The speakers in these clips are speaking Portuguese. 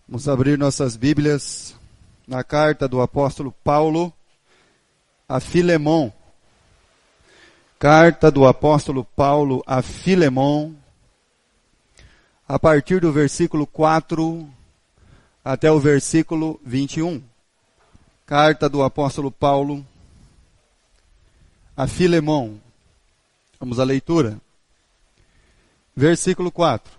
Vamos abrir nossas Bíblias na carta do apóstolo Paulo a Filemon. Carta do apóstolo Paulo a Filemon, a partir do versículo 4 até o versículo 21. Carta do apóstolo Paulo a Filemon. Vamos à leitura. Versículo 4.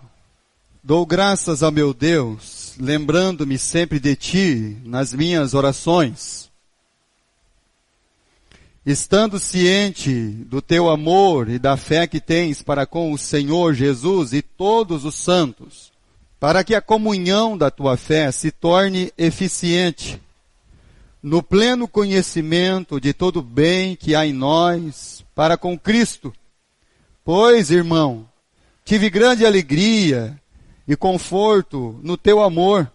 Dou graças ao meu Deus, lembrando-me sempre de ti nas minhas orações, estando ciente do teu amor e da fé que tens para com o Senhor Jesus e todos os santos, para que a comunhão da tua fé se torne eficiente, no pleno conhecimento de todo o bem que há em nós, para com Cristo. Pois, irmão, tive grande alegria e conforto no teu amor,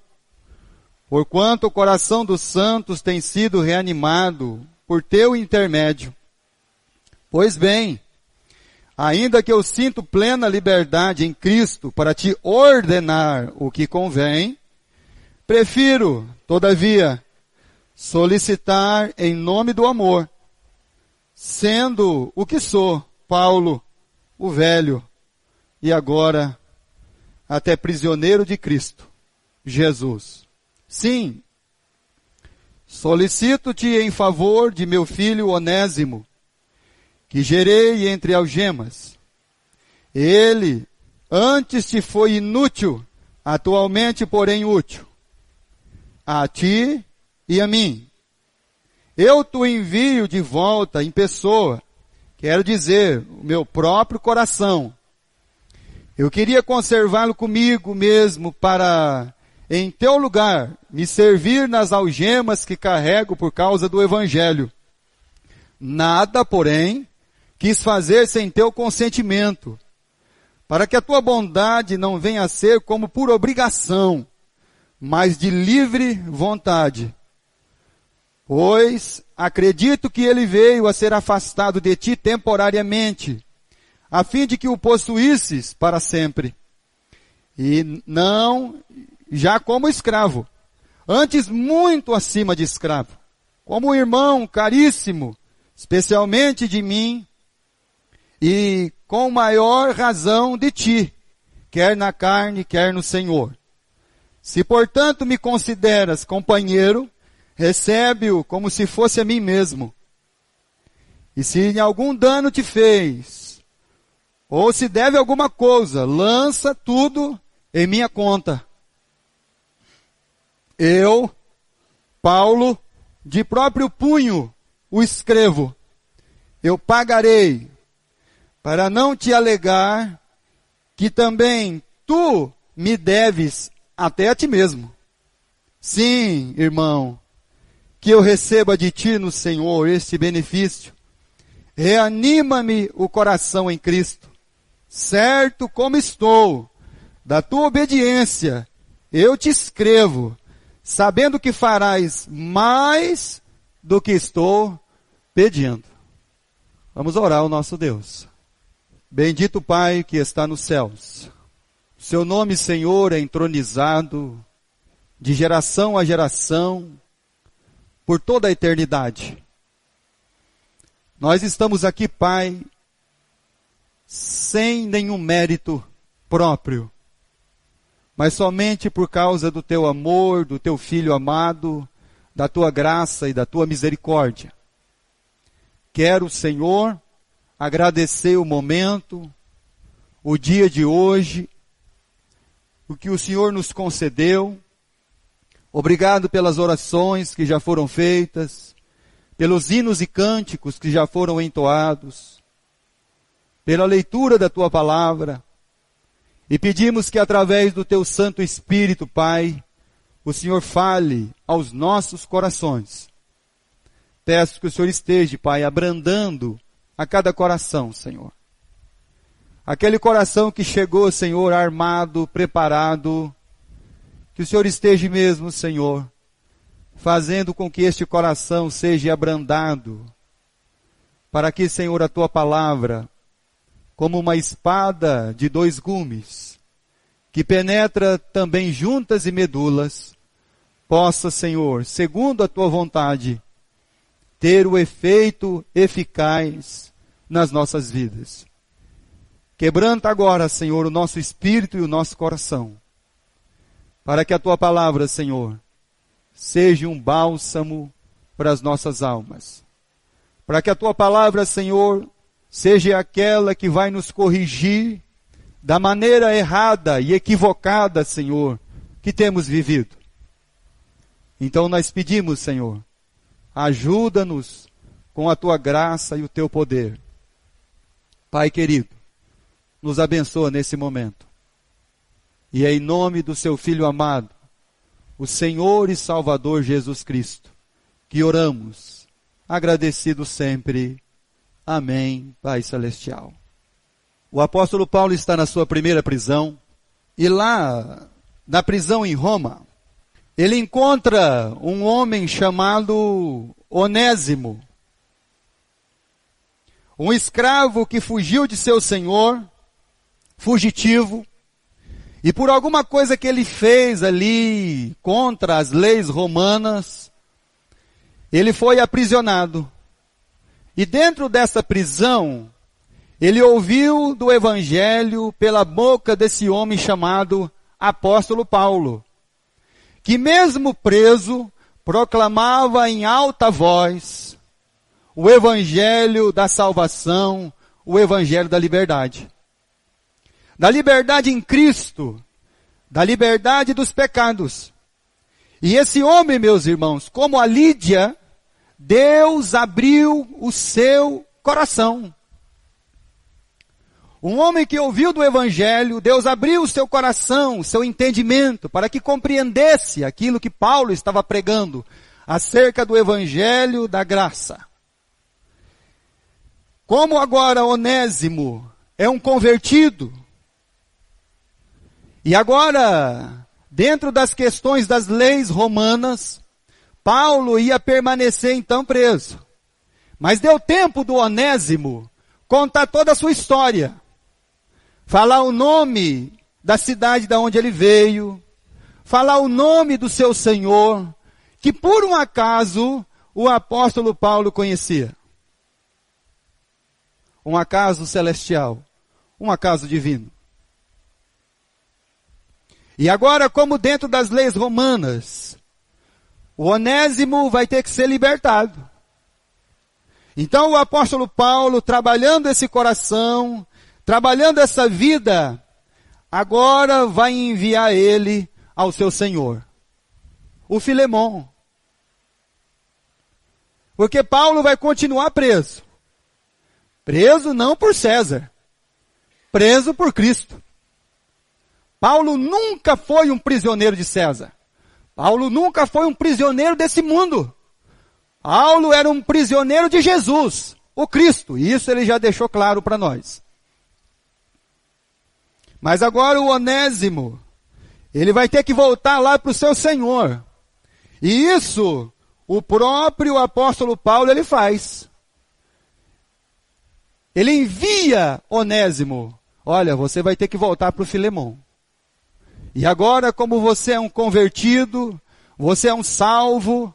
porquanto o coração dos santos tem sido reanimado por teu intermédio. Pois bem, ainda que eu sinto plena liberdade em Cristo para te ordenar o que convém, prefiro, todavia, solicitar em nome do amor, sendo o que sou, Paulo, o velho, e agora até prisioneiro de Cristo, Jesus. Sim, solicito-te em favor de meu filho Onésimo, que gerei entre algemas. Ele antes te foi inútil, atualmente, porém, útil. A ti e a mim. Eu te envio de volta em pessoa, quero dizer, o meu próprio coração. Eu queria conservá-lo comigo mesmo para, em teu lugar, me servir nas algemas que carrego por causa do Evangelho. Nada, porém, quis fazer sem teu consentimento, para que a tua bondade não venha a ser como por obrigação, mas de livre vontade. Pois acredito que ele veio a ser afastado de ti temporariamente, a fim de que o possuísses para sempre. E não já como escravo, antes muito acima de escravo, como um irmão caríssimo, especialmente de mim, e com maior razão de ti, quer na carne, quer no Senhor. Se, portanto, me consideras companheiro, recebe-o como se fosse a mim mesmo. E se em algum dano te fez, ou se deve alguma coisa, lança tudo em minha conta. Eu, Paulo, de próprio punho o escrevo. Eu pagarei, para não te alegar que também tu me deves até a ti mesmo. Sim, irmão, que eu receba de ti no Senhor este benefício. Reanima-me o coração em Cristo. Certo como estou, da tua obediência, eu te escrevo, sabendo que farás mais do que estou pedindo. Vamos orar ao nosso Deus. Bendito Pai que está nos céus. Seu nome, Senhor, é entronizado de geração a geração, por toda a eternidade. Nós estamos aqui, Pai, sem nenhum mérito próprio, mas somente por causa do teu amor, do teu Filho amado, da tua graça e da tua misericórdia. Quero, Senhor, agradecer o momento, o dia de hoje, o que o Senhor nos concedeu. Obrigado pelas orações que já foram feitas, pelos hinos e cânticos que já foram entoados, pela leitura da tua palavra, e pedimos que através do teu Santo Espírito, Pai, o Senhor fale aos nossos corações. Peço que o Senhor esteja, Pai, abrandando a cada coração, Senhor. Aquele coração que chegou, Senhor, armado, preparado, que o Senhor esteja mesmo, Senhor, fazendo com que este coração seja abrandado, para que, Senhor, a tua palavra, como uma espada de 2 gumes, que penetra também juntas e medulas, possa, Senhor, segundo a tua vontade, ter o efeito eficaz nas nossas vidas. Quebranta agora, Senhor, o nosso espírito e o nosso coração, para que a tua palavra, Senhor, seja um bálsamo para as nossas almas. Para que a tua palavra, Senhor, seja aquela que vai nos corrigir da maneira errada e equivocada, Senhor, que temos vivido. Então nós pedimos, Senhor, ajuda-nos com a tua graça e o teu poder. Pai querido, nos abençoa nesse momento. E é em nome do seu Filho amado, o Senhor e Salvador Jesus Cristo, que oramos, agradecidos sempre. Amém, Pai Celestial. O apóstolo Paulo está na sua primeira prisão, e lá, na prisão em Roma, ele encontra um homem chamado Onésimo, um escravo que fugiu de seu senhor, fugitivo, e por alguma coisa que ele fez ali contra as leis romanas, ele foi aprisionado. E dentro dessa prisão, ele ouviu do evangelho pela boca desse homem chamado apóstolo Paulo, que mesmo preso, proclamava em alta voz o evangelho da salvação, o evangelho da liberdade. Da liberdade em Cristo, da liberdade dos pecados. E esse homem, meus irmãos, como a Lídia, Deus abriu o seu coração. Um homem que ouviu do evangelho, Deus abriu o seu coração, o seu entendimento, para que compreendesse aquilo que Paulo estava pregando acerca do evangelho da graça. Como agora Onésimo é um convertido, e agora, dentro das questões das leis romanas, Paulo ia permanecer então preso. Mas deu tempo do Onésimo contar toda a sua história. Falar o nome da cidade da onde ele veio. Falar o nome do seu Senhor, que por um acaso o apóstolo Paulo conhecia. Um acaso celestial. Um acaso divino. E agora, como dentro das leis romanas, o Onésimo vai ter que ser libertado. Então o apóstolo Paulo, trabalhando esse coração, trabalhando essa vida, agora vai enviar ele ao seu Senhor, o Filemon. Porque Paulo vai continuar preso. Preso não por César, preso por Cristo. Paulo nunca foi um prisioneiro de César. Paulo nunca foi um prisioneiro desse mundo. Paulo era um prisioneiro de Jesus, o Cristo. E isso ele já deixou claro para nós. Mas agora o Onésimo, ele vai ter que voltar lá para o seu Senhor. E isso, o próprio apóstolo Paulo, ele faz. Ele envia Onésimo. Olha, você vai ter que voltar para o Filemon. E agora, como você é um convertido, você é um salvo,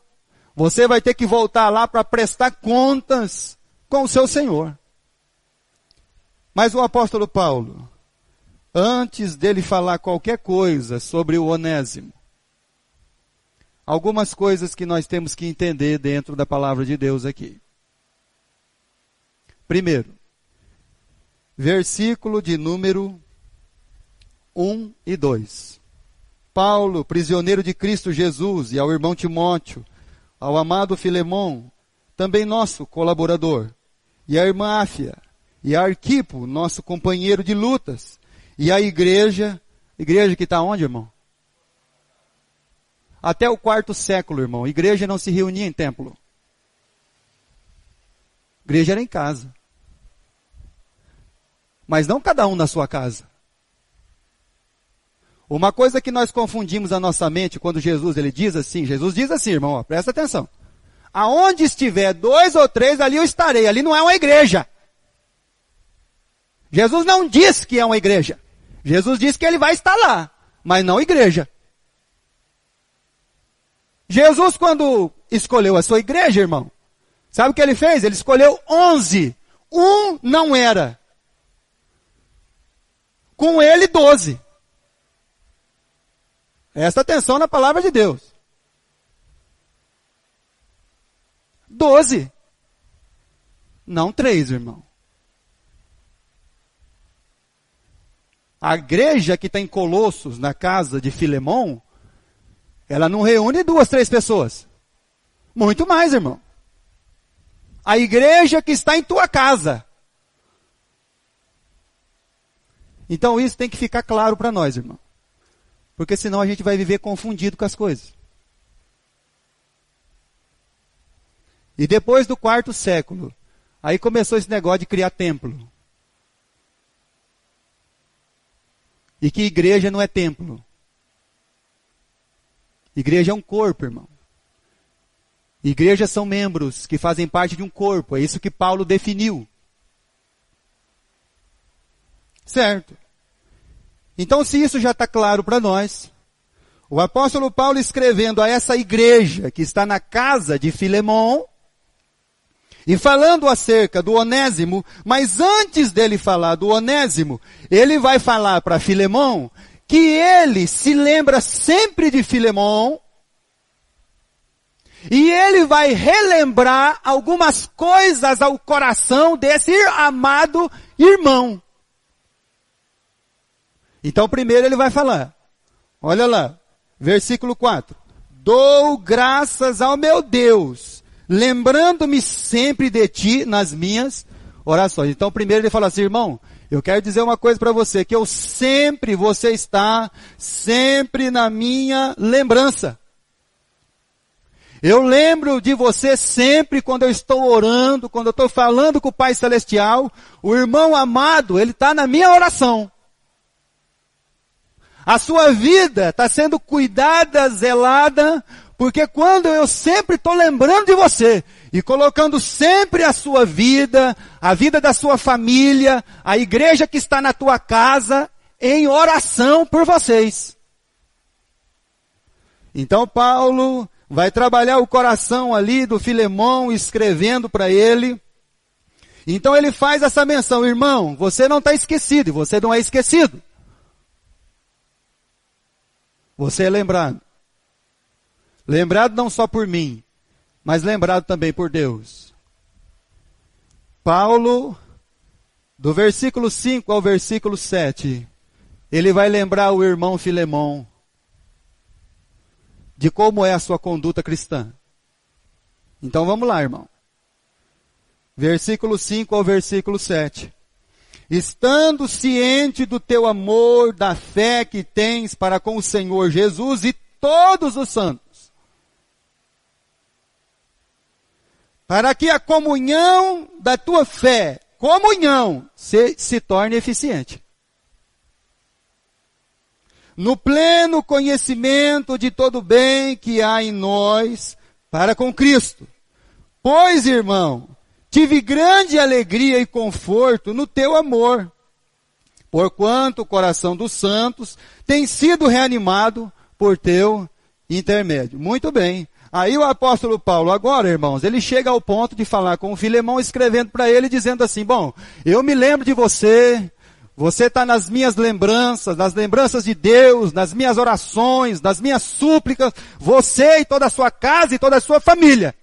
você vai ter que voltar lá para prestar contas com o seu Senhor. Mas o apóstolo Paulo, antes dele falar qualquer coisa sobre o Onésimo, algumas coisas que nós temos que entender dentro da palavra de Deus aqui. Primeiro, versículo de número 1 e 2. Paulo, prisioneiro de Cristo Jesus, e ao irmão Timóteo, ao amado Filemon, também nosso colaborador, e a irmã Áfia, e a Arquipo, nosso companheiro de lutas, e a igreja que está onde, irmão? Até o 4º século, irmão, igreja não se reunia em templo. Igreja era em casa. Mas não cada um na sua casa. Uma coisa que nós confundimos a nossa mente quando Jesus diz assim, irmão, ó, presta atenção. Aonde estiver 2 ou 3, ali eu estarei. Ali não é uma igreja. Jesus não diz que é uma igreja. Jesus diz que ele vai estar lá. mas não igreja. Jesus, quando escolheu a sua igreja, irmão, sabe o que ele fez? Ele escolheu 11. Um não era. Com ele, 12. Presta atenção na palavra de Deus. 12. Não 3, irmão. A igreja que está em Colossos, na casa de Filemão, ela não reúne 2, 3 pessoas. Muito mais, irmão. A igreja que está em tua casa. Então isso tem que ficar claro para nós, irmão. Porque senão a gente vai viver confundido com as coisas. E depois do 4º século, aí começou esse negócio de criar templo. E que igreja não é templo. Igreja é um corpo, irmão. Igrejas são membros que fazem parte de um corpo. É isso que Paulo definiu. Certo. Então, se isso já está claro para nós, o apóstolo Paulo escrevendo a essa igreja que está na casa de Filemão, e falando acerca do Onésimo, mas antes dele falar do Onésimo, ele vai falar para Filemão que ele se lembra sempre de Filemão, e ele vai relembrar algumas coisas ao coração desse amado irmão. Então primeiro ele vai falar, olha lá, versículo 4. Dou graças ao meu Deus, lembrando-me sempre de ti nas minhas orações. Então primeiro ele fala assim, irmão, eu quero dizer uma coisa para você, que você está sempre na minha lembrança. Eu lembro de você sempre quando eu estou orando, quando eu estou falando com o Pai Celestial, o irmão amado, ele está na minha oração. A sua vida está sendo cuidada, zelada, porque quando eu sempre estou lembrando de você, e colocando sempre a sua vida, a vida da sua família, a igreja que está na tua casa, em oração por vocês. Então Paulo vai trabalhar o coração ali do Filemão, escrevendo para ele. Então ele faz essa menção, irmão, você não está esquecido, e você não é esquecido. Você é lembrado. Lembrado não só por mim, mas lembrado também por Deus. Paulo, do versículo 5 ao versículo 7, ele vai lembrar o irmão Filemão de como é a sua conduta cristã. Então vamos lá, irmão. Versículo 5 ao versículo 7. Estando ciente do teu amor, da fé que tens para com o Senhor Jesus e todos os santos, para que a comunhão da tua fé, se torne eficiente. No pleno conhecimento de todo o bem que há em nós para com Cristo. Pois, irmão, tive grande alegria e conforto no teu amor, porquanto o coração dos santos tem sido reanimado por teu intermédio. Muito bem. Aí o apóstolo Paulo agora, irmãos, ele chega ao ponto de falar com o Filemão, escrevendo para ele, dizendo assim, bom, eu me lembro de você, você está nas minhas lembranças, nas lembranças de Deus, nas minhas orações, nas minhas súplicas, você e toda a sua casa e toda a sua família.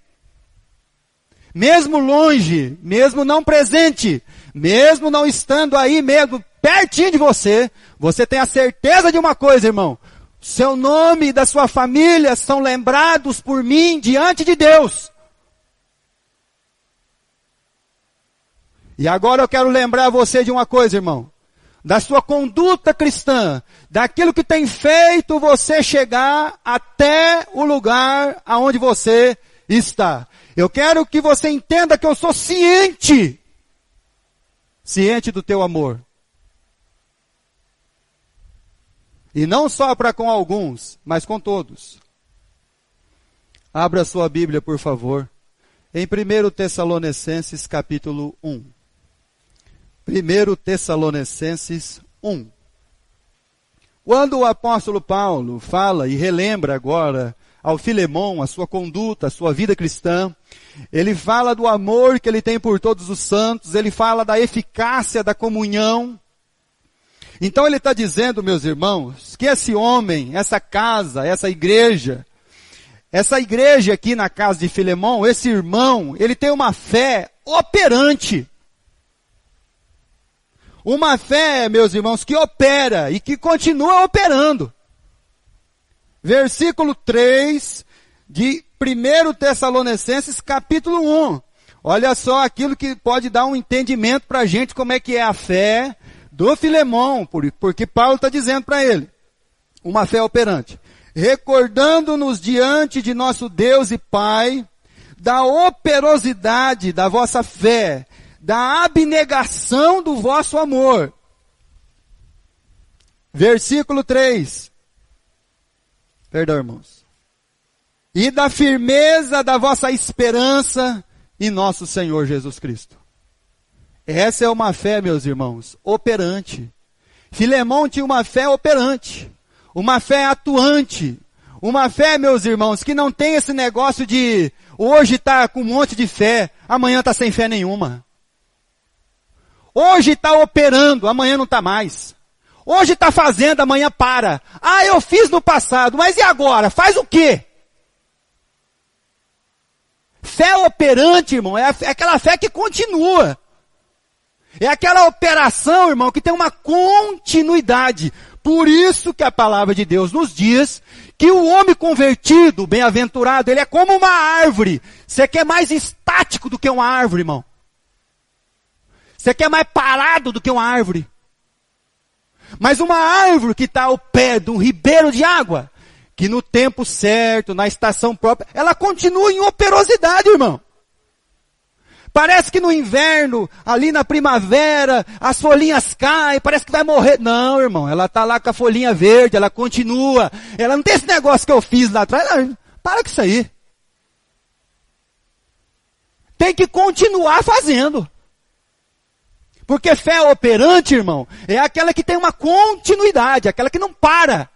Mesmo longe, mesmo não presente, mesmo não estando aí mesmo, pertinho de você, você tem a certeza de uma coisa, irmão. Seu nome e da sua família são lembrados por mim diante de Deus. E agora eu quero lembrar você de uma coisa, irmão. Da sua conduta cristã, daquilo que tem feito você chegar até o lugar aonde você está. Eu quero que você entenda que eu sou ciente do teu amor. E não só para com alguns, mas com todos. Abra sua Bíblia, por favor, em 1 Tessalonicenses capítulo 1. 1 Tessalonicenses 1. Quando o apóstolo Paulo fala e relembra agora ao Filemão a sua conduta, a sua vida cristã, ele fala do amor que ele tem por todos os santos, ele fala da eficácia da comunhão. Então ele está dizendo, meus irmãos, que esse homem, essa casa, essa igreja aqui na casa de Filemão, esse irmão, ele tem uma fé operante. Uma fé, meus irmãos, que opera e que continua operando. Versículo 3 de 1 Tessalonicenses, capítulo 1. Olha só aquilo que pode dar um entendimento para a gente como é que é a fé do Filemão, porque Paulo está dizendo para ele, uma fé operante. Recordando-nos diante de nosso Deus e Pai, da operosidade da vossa fé, da abnegação do vosso amor. Versículo 3. Perdão, irmãos. E da firmeza da vossa esperança em nosso Senhor Jesus Cristo. Essa é uma fé, meus irmãos, operante. Filemão tinha uma fé operante. Uma fé atuante. Uma fé, meus irmãos, que não tem esse negócio de hoje está com um monte de fé, amanhã está sem fé nenhuma. Hoje está operando, amanhã não está mais. Hoje está fazendo, amanhã para. Ah, eu fiz no passado, mas e agora? Faz o quê? Fé operante, irmão, é aquela fé que continua. É aquela operação, irmão, que tem uma continuidade. Por isso que a palavra de Deus nos diz que o homem convertido, bem-aventurado, ele é como uma árvore. Você quer mais estático do que uma árvore, irmão? Você quer mais parado do que uma árvore? Mas uma árvore que está ao pé de um ribeiro de água, que no tempo certo, na estação própria, ela continua em operosidade, irmão. Parece que no inverno, ali na primavera, as folhinhas caem, parece que vai morrer. Não, irmão, ela está lá com a folhinha verde, ela continua. Ela não tem esse negócio que eu fiz lá atrás. Não, para com isso aí. Tem que continuar fazendo. Porque fé operante, irmão, é aquela que tem uma continuidade, aquela que não para.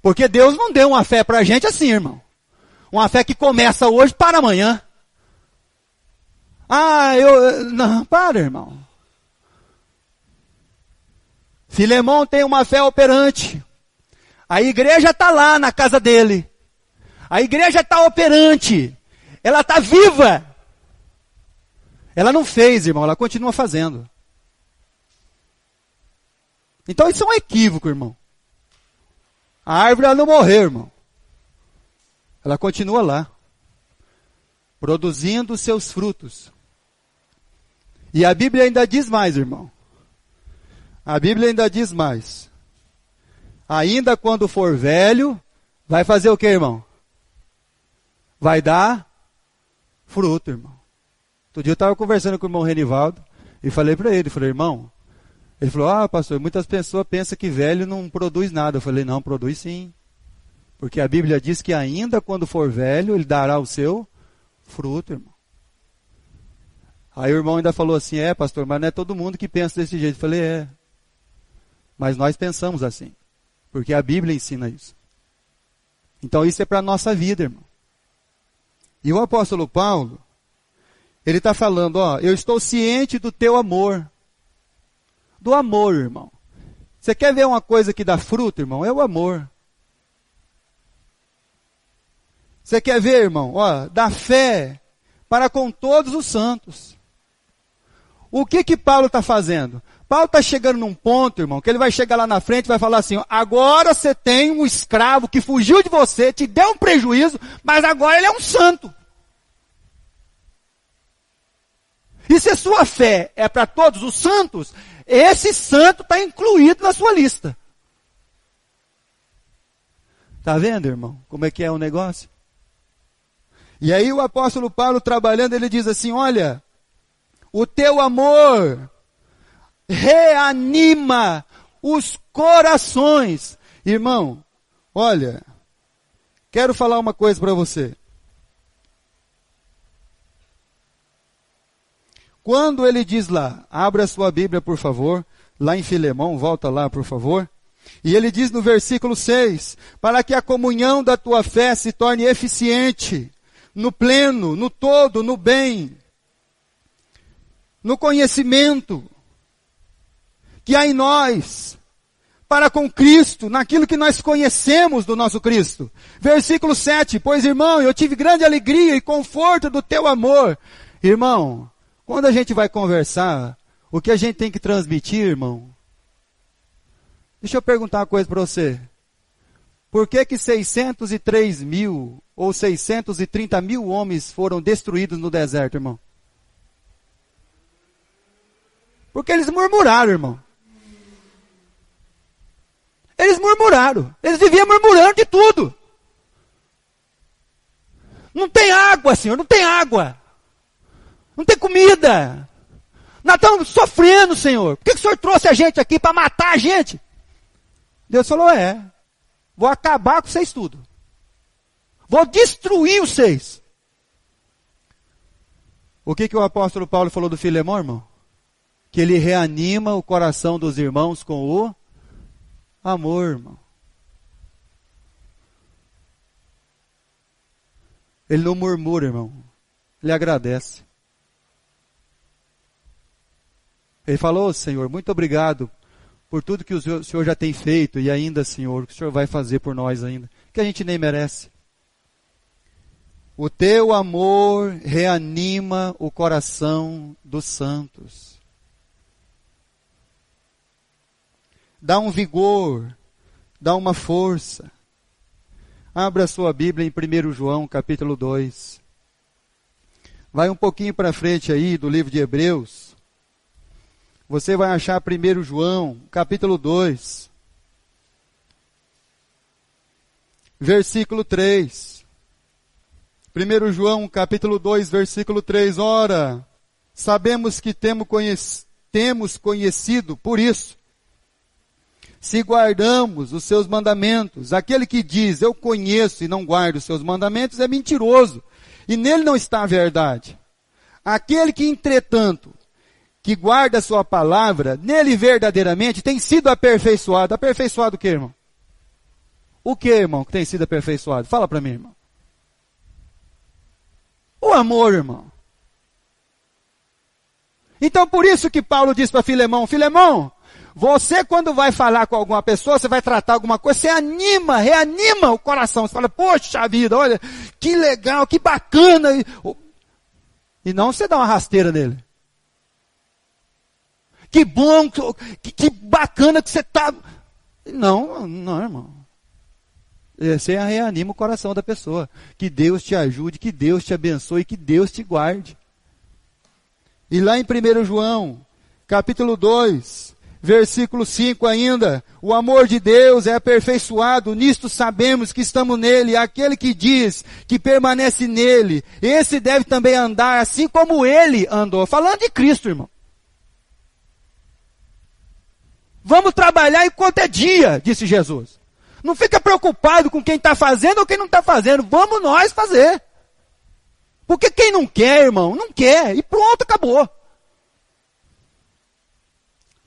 Porque Deus não deu uma fé pra gente assim, irmão. Uma fé que começa hoje para amanhã. Não, para, irmão. Filemão tem uma fé operante. A igreja está lá na casa dele. A igreja está operante. Ela está viva. Ela não fez, irmão, ela continua fazendo. Então isso é um equívoco, irmão. A árvore ela não morreu, irmão. Ela continua lá, produzindo seus frutos. E a Bíblia ainda diz mais, irmão. A Bíblia ainda diz mais. Ainda quando for velho, vai fazer o que, irmão? Vai dar fruto, irmão. Outro dia eu estava conversando com o irmão Renivaldo e falei para ele, irmão, ele falou, pastor, muitas pessoas pensam que velho não produz nada. Eu falei, não, produz sim. Porque a Bíblia diz que ainda quando for velho, ele dará o seu fruto, irmão. Aí o irmão ainda falou assim, pastor, mas não é todo mundo que pensa desse jeito. Eu falei, mas nós pensamos assim. Porque a Bíblia ensina isso. Então isso é para a nossa vida, irmão. E o apóstolo Paulo, ele está falando, eu estou ciente do teu amor. Do amor, irmão. Você quer ver uma coisa que dá fruto, irmão? É o amor. Você quer ver, irmão? Da fé para com todos os santos. O que Paulo está fazendo? Paulo está chegando num ponto, irmão, que ele vai chegar lá na frente e vai falar assim, agora você tem um escravo que fugiu de você, te deu um prejuízo, mas agora ele é um santo. E se a sua fé é para todos os santos, esse santo está incluído na sua lista. Está vendo, irmão? Como é que é o negócio? E aí o apóstolo Paulo trabalhando, ele diz assim, olha, o teu amor reanima os corações. Irmão, olha, quero falar uma coisa para você. Quando ele diz lá, abra sua Bíblia por favor, lá em Filemão, volta lá por favor. E ele diz no versículo 6, para que a comunhão da tua fé se torne eficiente, no pleno, no todo, no bem, no conhecimento que há em nós, para com Cristo, naquilo que nós conhecemos do nosso Cristo. Versículo 7, pois irmão, eu tive grande alegria e conforto do teu amor. Irmão, quando a gente vai conversar, o que a gente tem que transmitir, irmão? Deixa eu perguntar uma coisa para você. Por que 603 mil ou 630 mil homens foram destruídos no deserto, irmão? Porque eles murmuraram, irmão. Eles murmuraram. Eles viviam murmurando de tudo. Não tem água, Senhor, não tem água. Não tem comida. Nós estamos sofrendo, Senhor. Por que o Senhor trouxe a gente aqui para matar a gente? Deus falou, vou acabar com vocês tudo. Vou destruir vocês. O que o apóstolo Paulo falou do Filemão, irmão? Que ele reanima o coração dos irmãos com o amor, irmão. Ele não murmura, irmão. Ele agradece. Ele falou, Senhor, muito obrigado por tudo que o Senhor já tem feito e ainda, Senhor, o que o Senhor vai fazer por nós ainda, que a gente nem merece. O teu amor reanima o coração dos santos. Dá um vigor, dá uma força. Abra a sua Bíblia em 1 João, capítulo 2. Vai um pouquinho para frente aí do livro de Hebreus. Você vai achar 1 João, capítulo 2, versículo 3. 1 João, capítulo 2, versículo 3. Ora, sabemos que temos conhecido por isso, se guardamos os seus mandamentos. Aquele que diz, eu conheço e não guardo os seus mandamentos, é mentiroso, e nele não está a verdade. Aquele que, entretanto, que guarda a sua palavra, nele verdadeiramente tem sido aperfeiçoado. Aperfeiçoado o que, irmão? O que, irmão, que tem sido aperfeiçoado? Fala para mim, irmão. O amor, irmão. Então, por isso que Paulo diz para Filemão, Filemão, você quando vai falar com alguma pessoa, você vai tratar alguma coisa, você reanima o coração. Você fala, poxa vida, olha, que legal, que bacana. E não você dá uma rasteira nele. Que bom, que bacana que você está. Não, irmão. Você reanima o coração da pessoa. Que Deus te ajude, que Deus te abençoe, que Deus te guarde. E lá em 1 João, capítulo 2, versículo 5 ainda, o amor de Deus é aperfeiçoado, nisto sabemos que estamos nele. Aquele que diz que permanece nele, esse deve também andar assim como ele andou. Falando de Cristo, irmão. Vamos trabalhar enquanto é dia, disse Jesus. Não fica preocupado com quem está fazendo ou quem não está fazendo. Vamos nós fazer. Porque quem não quer, irmão, não quer. E pronto, acabou.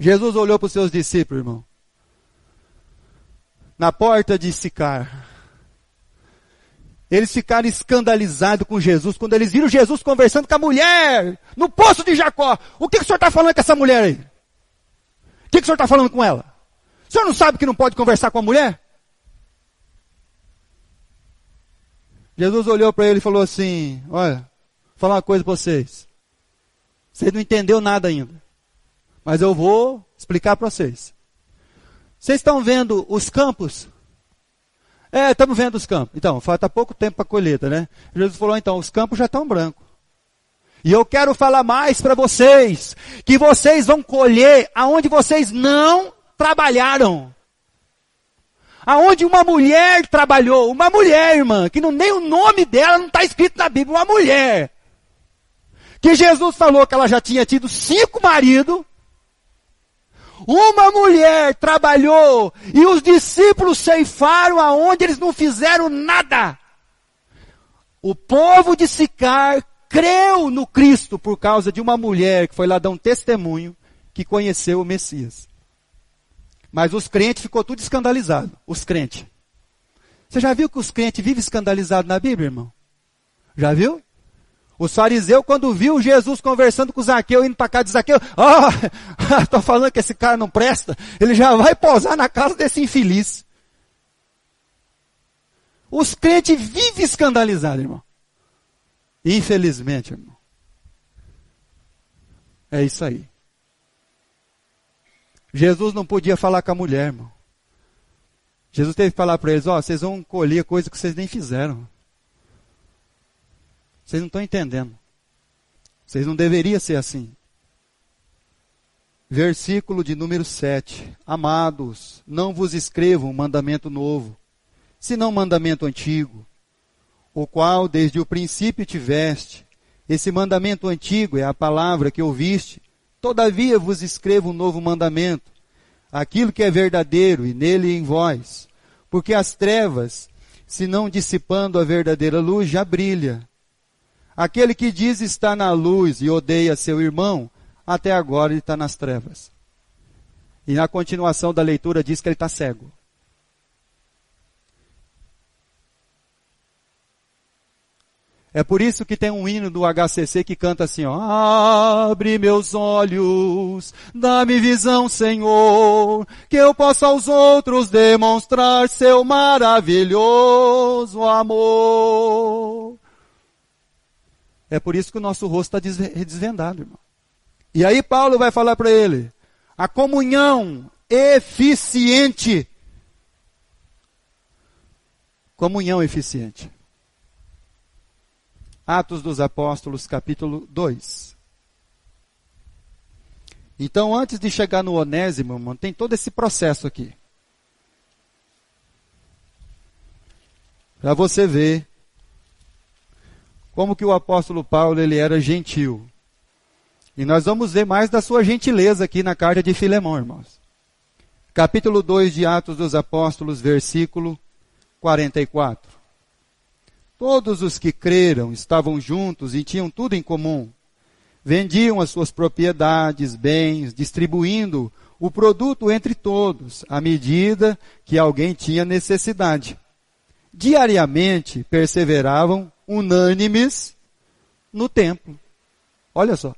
Jesus olhou para os seus discípulos, irmão. Na porta de Sicar. Eles ficaram escandalizados com Jesus. Quando eles viram Jesus conversando com a mulher. No poço de Jacó. O que o senhor está falando com essa mulher aí? O que o senhor está falando com ela? O senhor não sabe que não pode conversar com a mulher? Jesus olhou para ele e falou assim, olha, vou falar uma coisa para vocês. Vocês não entenderam nada ainda. Mas eu vou explicar para vocês. Vocês estão vendo os campos? Estamos vendo os campos. Então, falta pouco tempo para a colheita, né? Jesus falou, então, os campos já estão brancos. E eu quero falar mais para vocês, que vocês vão colher aonde vocês não trabalharam. Aonde uma mulher trabalhou, uma mulher, irmã, que nem o nome dela não está escrito na Bíblia, uma mulher. Que Jesus falou que ela já tinha tido 5 maridos. Uma mulher trabalhou e os discípulos ceifaram aonde eles não fizeram nada. O povo de Sicar creu no Cristo por causa de uma mulher que foi lá dar um testemunho que conheceu o Messias. Mas os crentes ficou tudo escandalizado. Os crentes. Você já viu que os crentes vivem escandalizados na Bíblia, irmão? Já viu? Os fariseus, quando viu Jesus conversando com o Zaqueu, indo para casa de Zaqueu, estou falando que esse cara não presta, ele já vai posar na casa desse infeliz. Os crentes vivem escandalizados, irmão. Infelizmente, irmão. É isso aí. Jesus não podia falar com a mulher, irmão. Jesus teve que falar para eles, vocês vão colher coisa que vocês nem fizeram. Vocês não estão entendendo. Vocês não deveriam ser assim. Versículo de número 7. Amados, não vos escrevo um mandamento novo, senão um mandamento antigo, o qual desde o princípio tiveste. Esse mandamento antigo é a palavra que ouviste. Todavia vos escrevo um novo mandamento, aquilo que é verdadeiro e nele em vós. Porque as trevas, se não dissipando a verdadeira luz, já brilha. Aquele que diz estar na luz e odeia seu irmão, até agora ele está nas trevas. E na continuação da leitura diz que ele está cego. É por isso que tem um hino do HCC que canta assim, abre meus olhos, dá-me visão, Senhor, que eu possa aos outros demonstrar seu maravilhoso amor. É por isso que o nosso rosto está desvendado, irmão. E aí Paulo vai falar para ele, a comunhão eficiente. Comunhão eficiente. Atos dos Apóstolos, capítulo 2. Então, antes de chegar no Onésimo, irmão, tem todo esse processo aqui. Para você ver como que o apóstolo Paulo ele era gentil. E nós vamos ver mais da sua gentileza aqui na carta de Filemão, irmãos. Capítulo 2 de Atos dos Apóstolos, versículo 44. Todos os que creram estavam juntos e tinham tudo em comum. Vendiam as suas propriedades, bens, distribuindo o produto entre todos, à medida que alguém tinha necessidade. Diariamente perseveravam unânimes no templo. Olha só.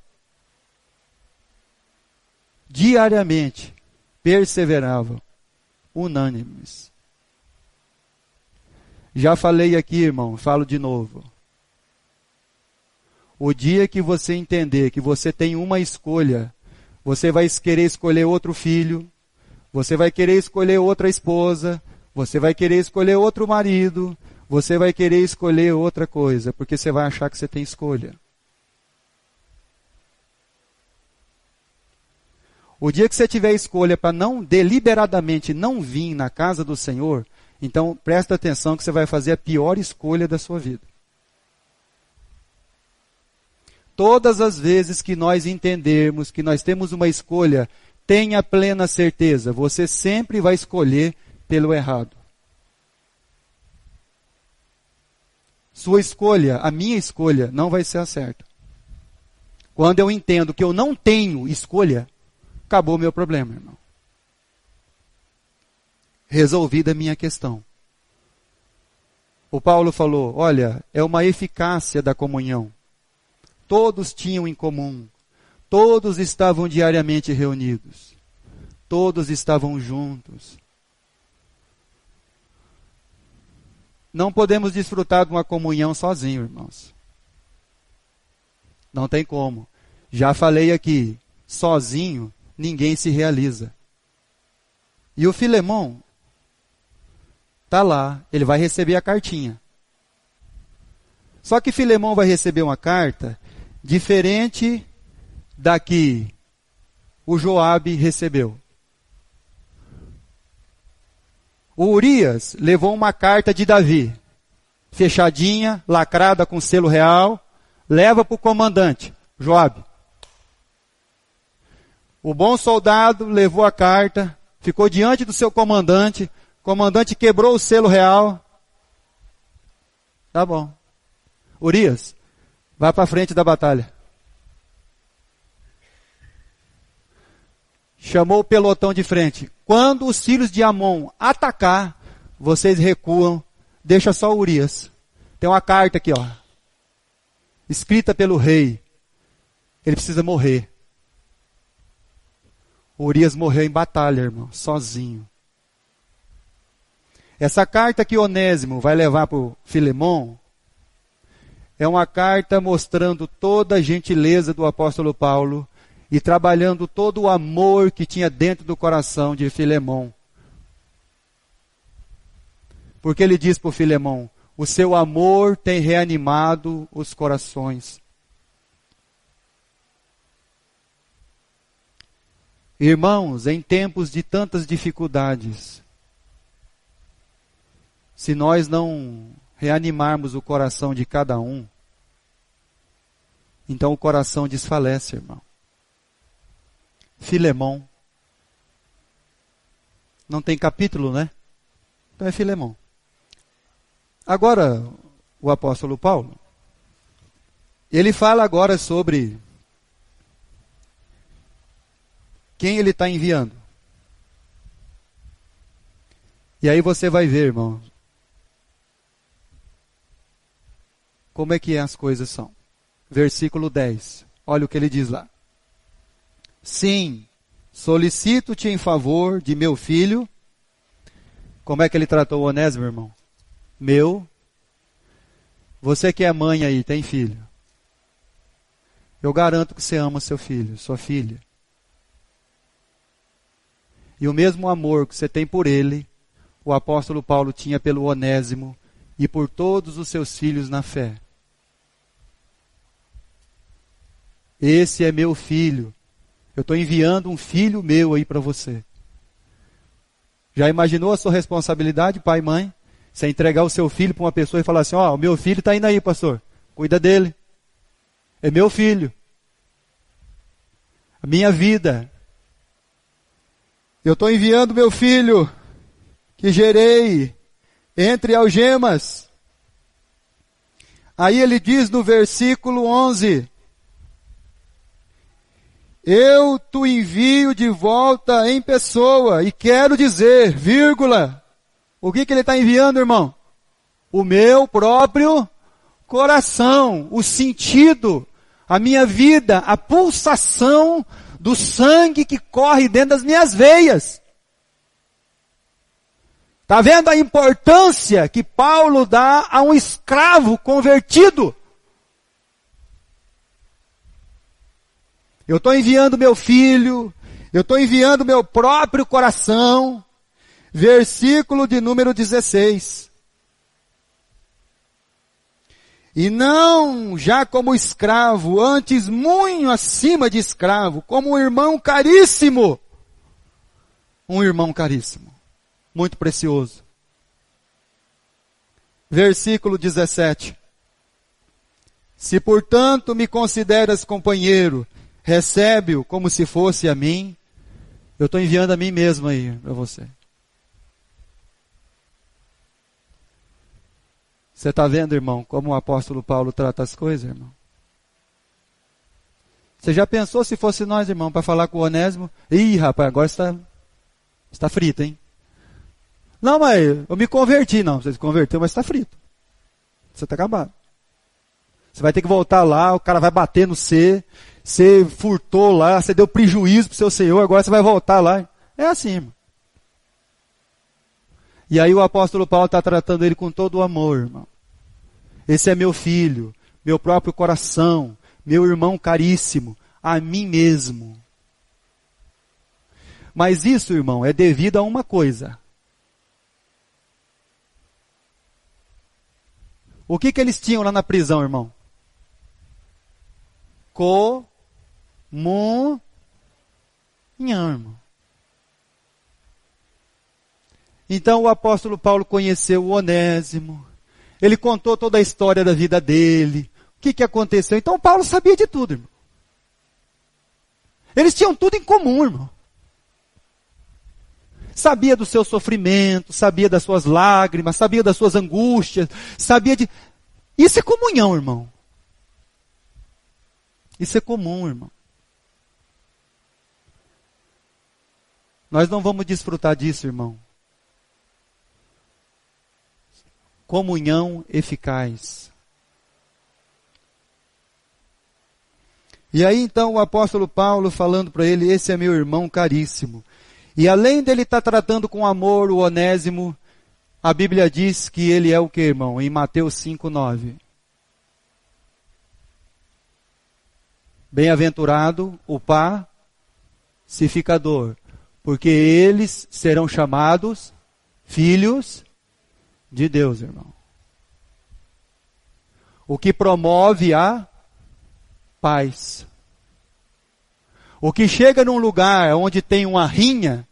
Diariamente perseveravam unânimes. Já falei aqui, irmão, falo de novo. O dia que você entender que você tem uma escolha, você vai querer escolher outro filho, você vai querer escolher outra esposa, você vai querer escolher outro marido, você vai querer escolher outra coisa, porque você vai achar que você tem escolha. O dia que você tiver escolha para não, deliberadamente não vir na casa do Senhor, então presta atenção que você vai fazer a pior escolha da sua vida. Todas as vezes que nós entendermos que nós temos uma escolha, tenha plena certeza, você sempre vai escolher pelo errado. Sua escolha, a minha escolha, não vai ser a certa. Quando eu entendo que eu não tenho escolha, acabou o meu problema, irmão. Resolvida a minha questão. O Paulo falou, olha, é uma eficácia da comunhão. Todos tinham em comum. Todos estavam diariamente reunidos. Todos estavam juntos. Não podemos desfrutar de uma comunhão sozinho, irmãos. Não tem como. Já falei aqui, sozinho ninguém se realiza. E o Filemão está lá, ele vai receber a cartinha. Só que Filemão vai receber uma carta diferente da que o Joabe recebeu. O Urias levou uma carta de Davi, fechadinha, lacrada com selo real, leva para o comandante, Joabe. O bom soldado levou a carta, ficou diante do seu comandante, o comandante quebrou o selo real. Tá bom. Urias, vá para frente da batalha. Chamou o pelotão de frente. Quando os filhos de Amon atacar, vocês recuam, deixa só Urias. Tem uma carta aqui, ó, escrita pelo rei. Ele precisa morrer. Urias morreu em batalha, irmão, sozinho. Essa carta que Onésimo vai levar para o Filemon é uma carta mostrando toda a gentileza do apóstolo Paulo e trabalhando todo o amor que tinha dentro do coração de Filemon. Porque ele diz para o Filemon: o seu amor tem reanimado os corações. Irmãos, em tempos de tantas dificuldades, se nós não reanimarmos o coração de cada um, então o coração desfalece, irmão. Filemon. Não tem capítulo, né? Então é Filemon. Agora, o apóstolo Paulo, ele fala agora sobre quem ele está enviando. E aí você vai ver, irmão, como é que as coisas são. Versículo 10. Olha o que ele diz lá. Sim, solicito-te em favor de meu filho. Como é que ele tratou o Onésimo, irmão? Meu. Você que é mãe aí, tem filho. Eu garanto que você ama seu filho, sua filha. E o mesmo amor que você tem por ele, o apóstolo Paulo tinha pelo Onésimo e por todos os seus filhos na fé. Esse é meu filho. Eu estou enviando um filho meu aí para você. Já imaginou a sua responsabilidade, pai e mãe? Você entregar o seu filho para uma pessoa e falar assim: ó, o meu filho está indo aí, pastor. Cuida dele. É meu filho. A minha vida. Eu estou enviando meu filho, que gerei entre algemas. Aí ele diz no versículo 11: eu te envio de volta em pessoa, e quero dizer, vírgula, o que ele está enviando, irmão? O meu próprio coração, o sentido, a minha vida, a pulsação do sangue que corre dentro das minhas veias. Está vendo a importância que Paulo dá a um escravo convertido? Eu estou enviando meu filho, eu estou enviando meu próprio coração. Versículo de número 16. E não já como escravo, antes muito acima de escravo, como um irmão caríssimo. Um irmão caríssimo, muito precioso. Versículo 17. Se portanto me consideras companheiro, recebe-o como se fosse a mim. Eu estou enviando a mim mesmo aí para você. Você está vendo, irmão, como o apóstolo Paulo trata as coisas, irmão? Você já pensou se fosse nós, irmão, para falar com o Onésimo? Ih, rapaz, agora você está frito, hein? Não, mas eu me converti. Não, você se converteu, mas está frito. Você está acabado. Você vai ter que voltar lá, o cara vai bater no você furtou lá, você deu prejuízo para o seu senhor, agora você vai voltar lá. É assim, irmão. E aí o apóstolo Paulo está tratando ele com todo o amor, irmão. Esse é meu filho, meu próprio coração, meu irmão caríssimo, a mim mesmo. Mas isso, irmão, é devido a uma coisa. O que eles tinham lá na prisão, irmão? Comunhão, irmão. Então o apóstolo Paulo conheceu o Onésimo. Ele contou toda a história da vida dele. O que aconteceu? Então Paulo sabia de tudo, irmão. Eles tinham tudo em comum, irmão. Sabia do seu sofrimento, sabia das suas lágrimas, sabia das suas angústias, sabia de... Isso é comunhão, irmão. Isso é comum, irmão. nós não vamos desfrutar disso, irmão. Comunhão eficaz. E aí então o apóstolo Paulo falando para ele, esse é meu irmão caríssimo. E além dele estar tratando com amor o Onésimo, a Bíblia diz que ele é o que, irmão? Em Mateus 5:9. Bem-aventurado o pacificador, porque eles serão chamados filhos de Deus, irmão. O que promove a paz. O que chega num lugar onde tem uma rinha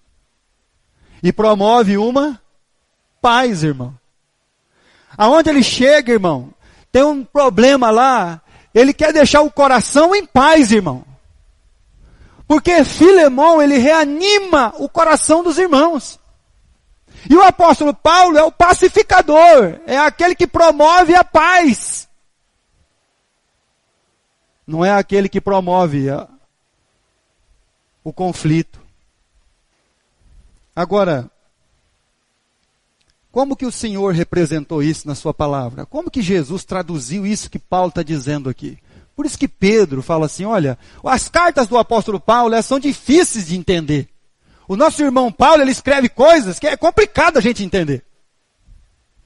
e promove uma paz, irmão. Aonde ele chega, irmão, tem um problema lá, ele quer deixar o coração em paz, irmão. Porque Filemão, ele reanima o coração dos irmãos. E o apóstolo Paulo é o pacificador, é aquele que promove a paz. Não é aquele que promove o conflito. Agora, como que o Senhor representou isso na sua palavra? Como que Jesus traduziu isso que Paulo está dizendo aqui? Por isso que Pedro fala assim, olha, as cartas do apóstolo Paulo, elas são difíceis de entender. O nosso irmão Paulo, ele escreve coisas que é complicado a gente entender.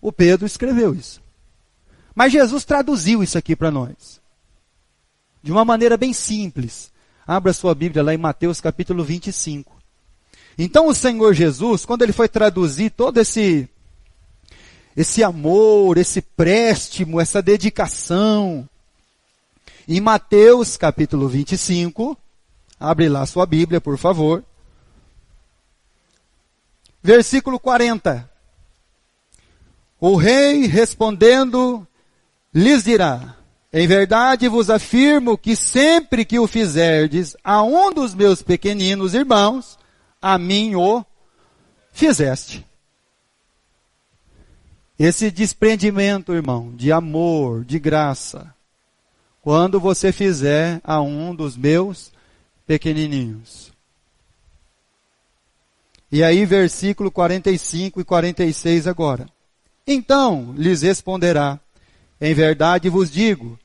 O Pedro escreveu isso. Mas Jesus traduziu isso aqui para nós. De uma maneira bem simples. Abra sua Bíblia lá em Mateus capítulo 25. Então o Senhor Jesus, quando ele foi traduzir todo esse amor, esse préstimo, essa dedicação, em Mateus capítulo 25, abre lá sua Bíblia, por favor. Versículo 40. O rei respondendo, lhes dirá, em verdade vos afirmo que sempre que o fizerdes a um dos meus pequeninos irmãos, a mim o fizeste. Esse desprendimento, irmão, de amor, de graça, quando você fizer a um dos meus pequenininhos. E aí, versículo 45 e 46 agora. Então lhes responderá, em verdade vos digo,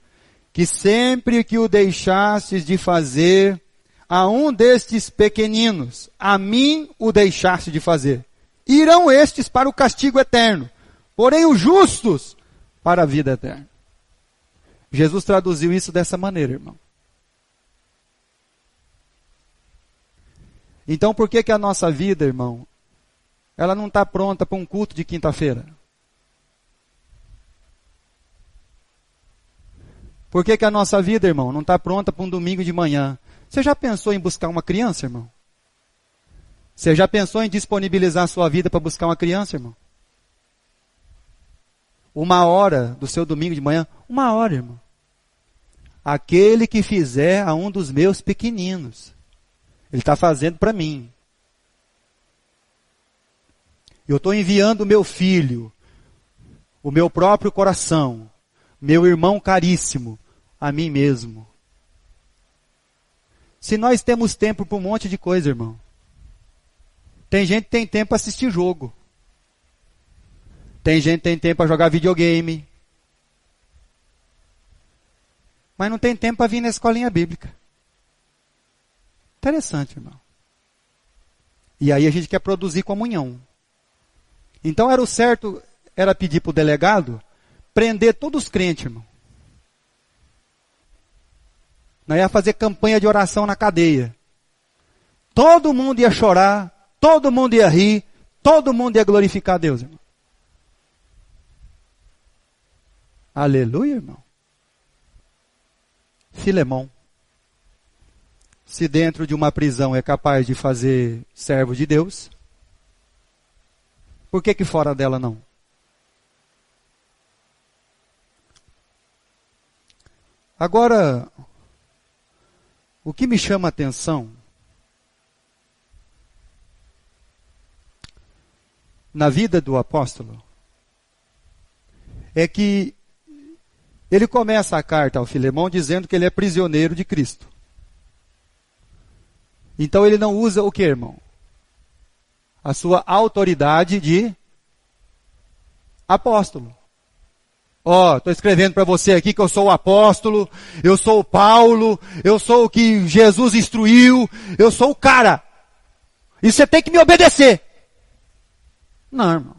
que sempre que o deixastes de fazer a um destes pequeninos, a mim o deixaste de fazer. Irão estes para o castigo eterno, porém os justos para a vida eterna. Jesus traduziu isso dessa maneira, irmão. Então por que a nossa vida, irmão, ela não está pronta para um culto de quinta-feira? Por que a nossa vida, irmão, não está pronta para um domingo de manhã? Você já pensou em buscar uma criança, irmão? Você já pensou em disponibilizar a sua vida para buscar uma criança, irmão? 1 hora do seu domingo de manhã? 1 hora, irmão. Aquele que fizer a um dos meus pequeninos, ele está fazendo para mim. Eu estou enviando o meu filho, o meu próprio coração, meu irmão caríssimo, a mim mesmo. Se nós temos tempo para um monte de coisa, irmão. Tem gente que tem tempo para assistir jogo. Tem gente que tem tempo para jogar videogame. Mas não tem tempo para vir na escolinha bíblica. Interessante, irmão. E aí a gente quer produzir comunhão. Então era o certo, era pedir para o delegado prender todos os crentes, irmão. Nós ia fazer campanha de oração na cadeia. Todo mundo ia chorar, todo mundo ia rir, todo mundo ia glorificar a Deus, irmão. Aleluia, irmão. Filemão, se dentro de uma prisão é capaz de fazer servo de Deus, por que fora dela não? Agora, o que me chama a atenção na vida do apóstolo é que ele começa a carta ao Filemão dizendo que ele é prisioneiro de Cristo. Então ele não usa o que, irmão? a sua autoridade de apóstolo. Ó, estou escrevendo para você aqui que eu sou o apóstolo, eu sou o Paulo, eu sou o que Jesus instruiu, eu sou o cara. E você tem que me obedecer. Não, irmão.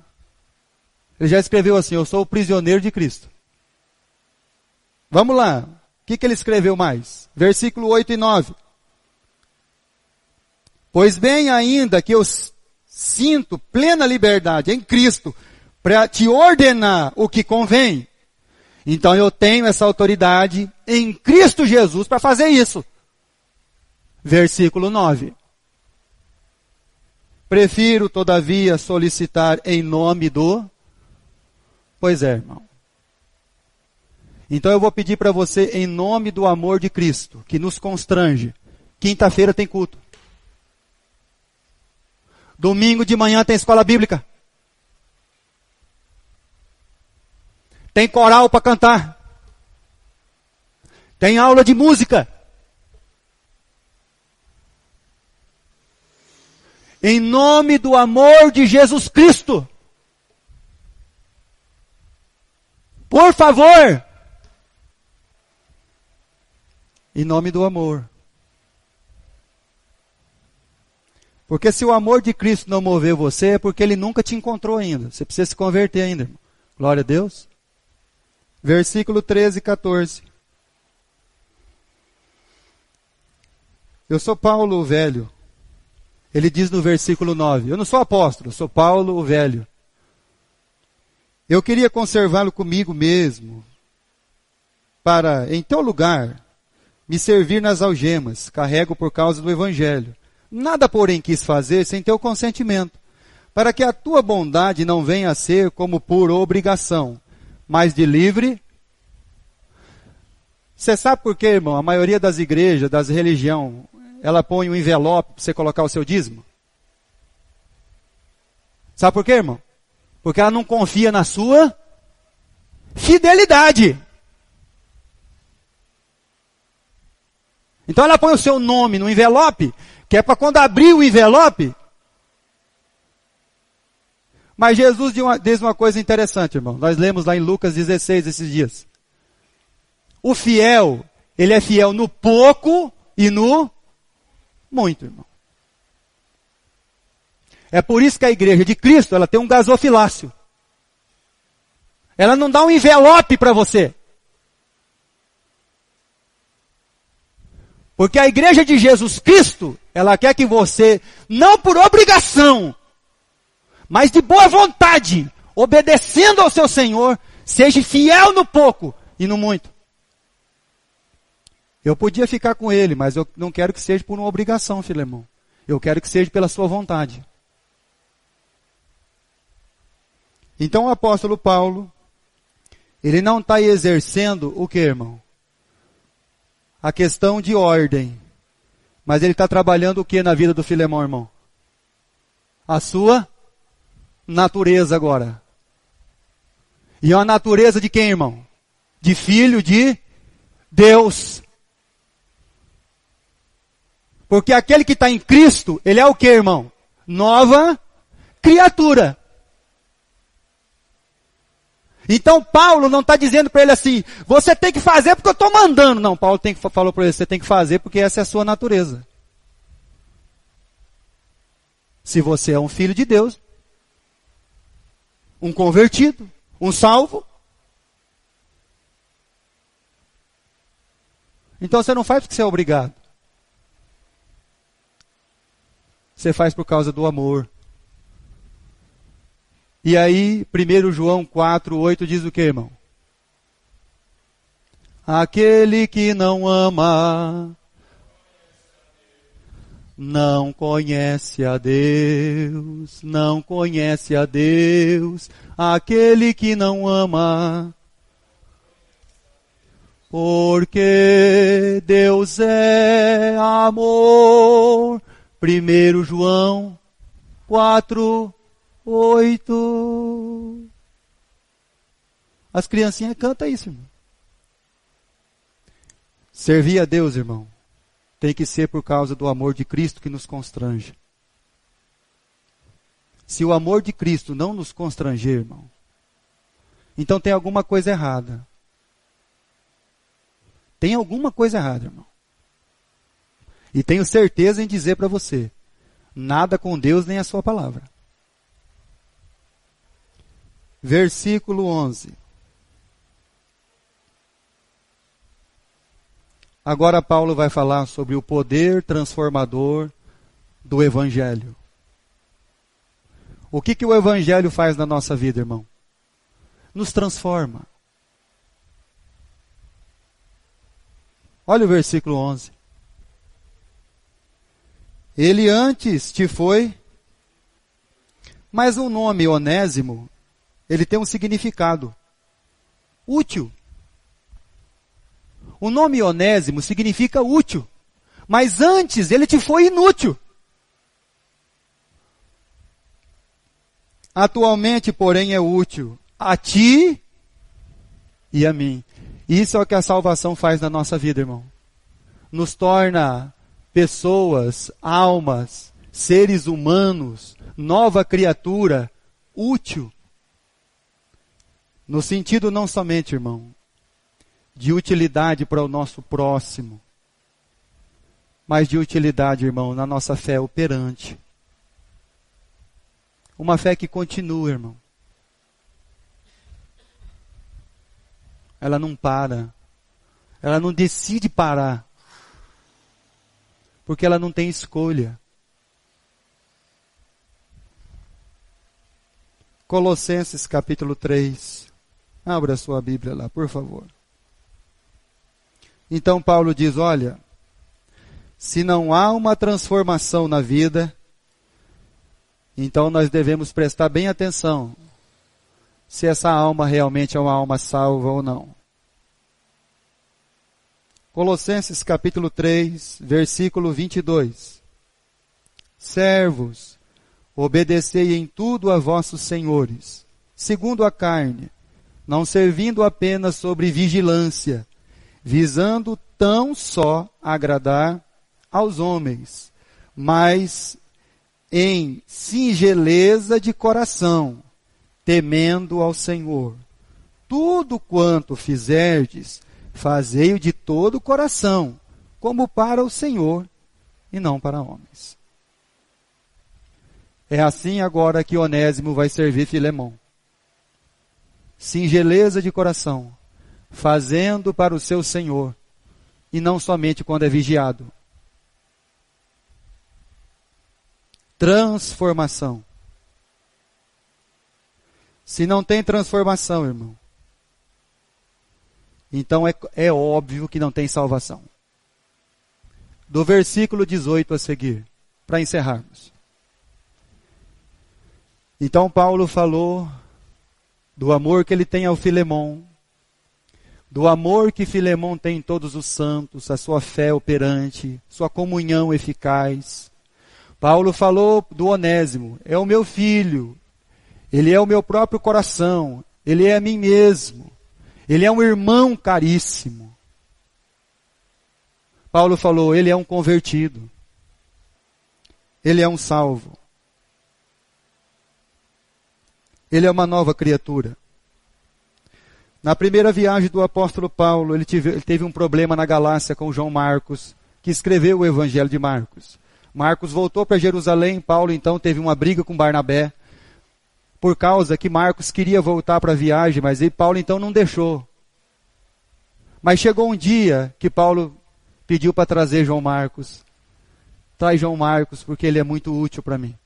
Ele já escreveu assim, eu sou o prisioneiro de Cristo. Vamos lá. O que ele escreveu mais? Versículo 8 e 9. Pois bem, ainda que eu sinto plena liberdade em Cristo para te ordenar o que convém, então eu tenho essa autoridade em Cristo Jesus para fazer isso. Versículo 9. Prefiro, todavia, solicitar em nome do... Pois é, irmão. Então eu vou pedir para você, em nome do amor de Cristo, que nos constrange. Quinta-feira tem culto. Domingo de manhã tem escola bíblica. Tem coral para cantar. Tem aula de música. Em nome do amor de Jesus Cristo. Por favor. Em nome do amor. Porque se o amor de Cristo não mover você, é porque ele nunca te encontrou ainda. Você precisa se converter ainda, irmão. Glória a Deus. Versículo 13 e 14. Eu sou Paulo o velho. Ele diz no versículo 9. Eu não sou apóstolo, eu sou Paulo o velho. Eu queria conservá-lo comigo mesmo, para, em teu lugar, me servir nas algemas, carrego por causa do evangelho. Nada, porém, quis fazer sem teu consentimento, para que a tua bondade não venha a ser como por obrigação, mas de livre. Você sabe por quê, irmão? A maioria das igrejas, das religiões, ela põe um envelope para você colocar o seu dízimo. Sabe por quê, irmão? Porque ela não confia na sua fidelidade. Então ela põe o seu nome no envelope, que é para quando abrir o envelope. Mas Jesus diz uma coisa interessante, irmão. Nós lemos lá em Lucas 16 esses dias. O fiel, ele é fiel no pouco e no muito, irmão. É por isso que a igreja de Cristo, ela tem um gasofilácio. Ela não dá um envelope para você. Porque a igreja de Jesus Cristo, ela quer que você, não por obrigação, mas de boa vontade, obedecendo ao seu Senhor, seja fiel no pouco e no muito. Eu podia ficar com ele, mas eu não quero que seja por uma obrigação, Filemão. Eu quero que seja pela sua vontade. Então o apóstolo Paulo, ele não está exercendo o que, irmão? A questão de ordem. Mas ele está trabalhando o que na vida do Filemão, irmão? A sua natureza agora. E é a natureza de quem, irmão? De filho de Deus. Porque aquele que está em Cristo, ele é o que, irmão? Nova criatura. Então Paulo não está dizendo para ele assim, você tem que fazer porque eu estou mandando. Não, Paulo falou para ele, você tem que fazer porque essa é a sua natureza. Se você é um filho de Deus, um convertido, um salvo, então você não faz porque você é obrigado. Você faz por causa do amor. E aí, 1 João 4, 8 diz o que, irmão? Aquele que não ama, não conhece a Deus, não conhece a Deus. Aquele que não ama, porque Deus é amor. 1 João 4, 8. As criancinhas cantam isso, irmão. Servir a Deus, irmão, tem que ser por causa do amor de Cristo que nos constrange. Se o amor de Cristo não nos constranger, irmão, então tem alguma coisa errada. Tem alguma coisa errada, irmão. E tenho certeza em dizer para você, nada com Deus nem a sua palavra. Versículo 11. Agora Paulo vai falar sobre o poder transformador do Evangelho. O que o Evangelho faz na nossa vida, irmão? Nos transforma. Olha o versículo 11. Ele antes te foi, mas o nome Onésimo, ele tem um significado útil. O nome Onésimo significa útil, mas antes ele te foi inútil. Atualmente, porém, é útil a ti e a mim. Isso é o que a salvação faz na nossa vida, irmão. Nos torna pessoas, almas, seres humanos, nova criatura, útil. No sentido não somente, irmão, de utilidade para o nosso próximo, mas de utilidade, irmão, na nossa fé operante. Uma fé que continua, irmão. Ela não para. Ela não decide parar. Porque ela não tem escolha. Colossenses capítulo 3. Abra a sua Bíblia lá, por favor. Então Paulo diz, olha, se não há uma transformação na vida, então nós devemos prestar bem atenção se essa alma realmente é uma alma salva ou não. Colossenses capítulo 3, versículo 22. Servos, obedecei em tudo a vossos senhores, segundo a carne, não servindo apenas sobre vigilância, visando tão só agradar aos homens, mas em singeleza de coração, temendo ao Senhor. Tudo quanto fizerdes, fazei-o de todo o coração, como para o Senhor e não para homens. É assim agora que Onésimo vai servir Filemão. Singeleza de coração, fazendo para o seu Senhor, e não somente quando é vigiado. Transformação. Se não tem transformação, irmão, então é óbvio que não tem salvação. Do versículo 18 a seguir, para encerrarmos. Então Paulo falou do amor que ele tem ao Filemão, do amor que Filemão tem em todos os santos, a sua fé operante, sua comunhão eficaz. Paulo falou do Onésimo, é o meu filho, ele é o meu próprio coração, ele é a mim mesmo, ele é um irmão caríssimo. Paulo falou, ele é um convertido, ele é um salvo, ele é uma nova criatura. Na primeira viagem do apóstolo Paulo, ele teve um problema na Galácia com João Marcos, que escreveu o Evangelho de Marcos. Marcos voltou para Jerusalém, Paulo então teve uma briga com Barnabé, por causa que Marcos queria voltar para a viagem, mas Paulo então não deixou. Mas chegou um dia que Paulo pediu para trazer João Marcos. Traz João Marcos, porque ele é muito útil para mim.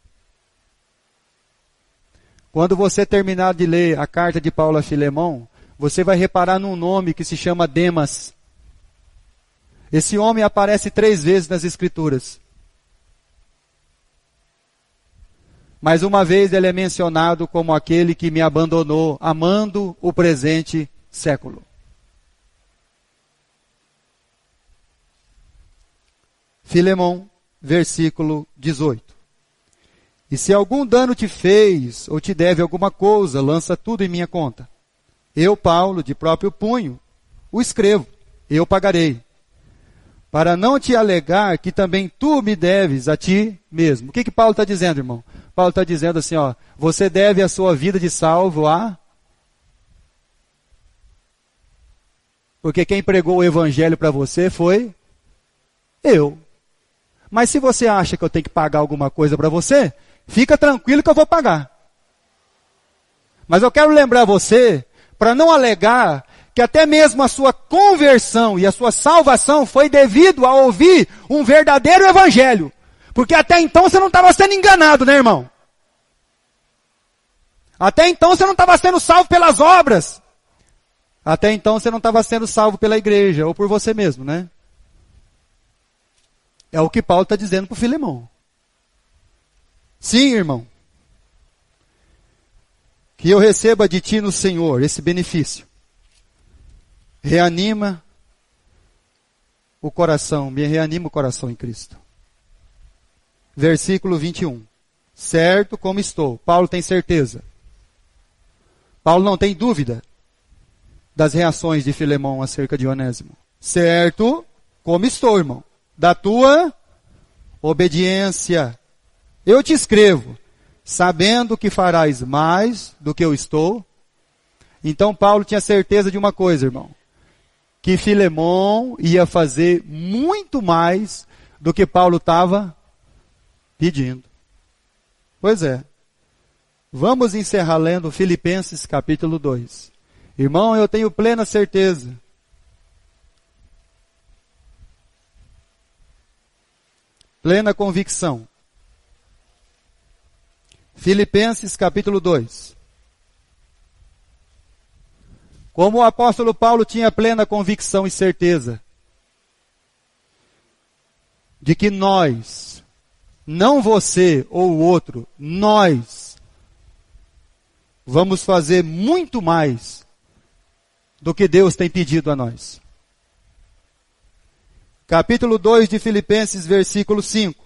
Quando você terminar de ler a carta de Paulo a Filemão, você vai reparar num nome que se chama Demas. Esse homem aparece 3 vezes nas Escrituras. Mas uma vez ele é mencionado como aquele que me abandonou, amando o presente século. Filemão, versículo 18. E se algum dano te fez, ou te deve alguma coisa, lança tudo em minha conta. Eu, Paulo, de próprio punho, o escrevo, eu pagarei. Para não te alegar que também tu me deves a ti mesmo. O que Paulo está dizendo, irmão? Paulo está dizendo assim, ó, você deve a sua vida de salvo a... Porque quem pregou o evangelho para você foi eu. Mas se você acha que eu tenho que pagar alguma coisa para você, fica tranquilo que eu vou pagar. Mas eu quero lembrar você, para não alegar que até mesmo a sua conversão e a sua salvação foi devido a ouvir um verdadeiro evangelho. Porque até então você não estava sendo enganado, né, irmão? Até então você não estava sendo salvo pelas obras. Até então você não estava sendo salvo pela igreja ou por você mesmo, né? É o que Paulo está dizendo para o Filemão. Sim, irmão. Que eu receba de ti no Senhor esse benefício. Reanima o coração, me reanima o coração em Cristo. Versículo 21. Certo como estou. Paulo tem certeza. Paulo não tem dúvida das reações de Filemão acerca de Onésimo. Certo como estou, irmão. Da tua obediência. Eu te escrevo, sabendo que farás mais do que eu estou. Então Paulo tinha certeza de uma coisa, irmão. Que Filemão ia fazer muito mais do que Paulo estava pedindo. Pois é. Vamos encerrar lendo Filipenses capítulo 2. Irmão, eu tenho plena certeza. Plena convicção. Filipenses capítulo 2. Como o apóstolo Paulo tinha plena convicção e certeza de que nós, não você ou o outro, nós vamos fazer muito mais do que Deus tem pedido a nós. Capítulo 2 de Filipenses, versículo 5.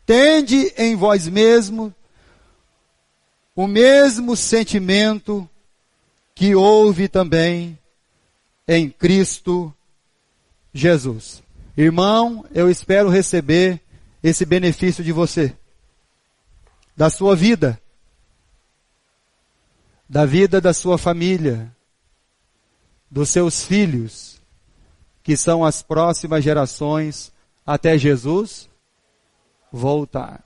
Tende em vós mesmo o mesmo sentimento que houve também em Cristo Jesus. Irmão, eu espero receber esse benefício de você, da sua vida, da vida da sua família, dos seus filhos, que são as próximas gerações até Jesus voltar.